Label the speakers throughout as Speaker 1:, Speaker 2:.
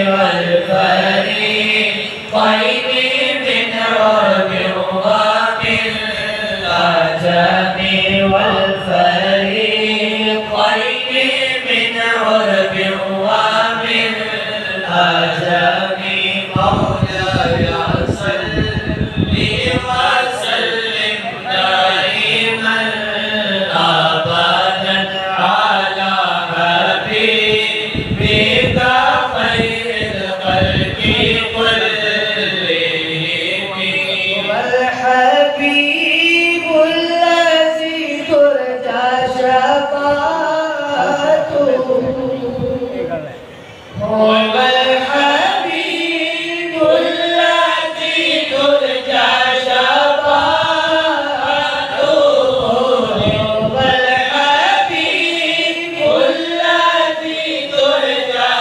Speaker 1: والفريقين من عرب ومن العجم والفريقين من عرب ومن العجم مولاي صل وسلم دائما أبدا على حبيبك خير الخلق كلهم
Speaker 2: والحبيب الذي ترجى شفاعته
Speaker 1: هو الحبيب الذي ترجى شفاعته هو الحبيب الذي ترجى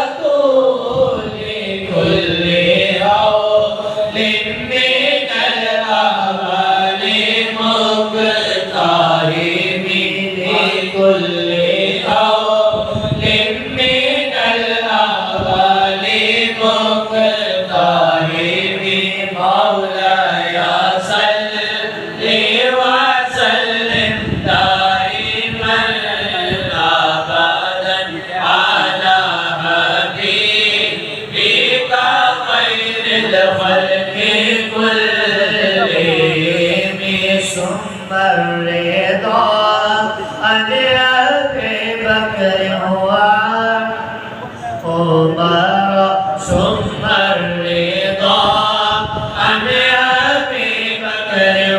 Speaker 1: شفاعته لكل هول من الأعمال مقترب لكل هول من الأعمال مقترب مولاي صل وسلم دائما أبدا على حبيبك خير الخلق كلهم
Speaker 2: ثم الرضا عن أبي بكر وعمر
Speaker 1: ثم الرضا عن أبي بكر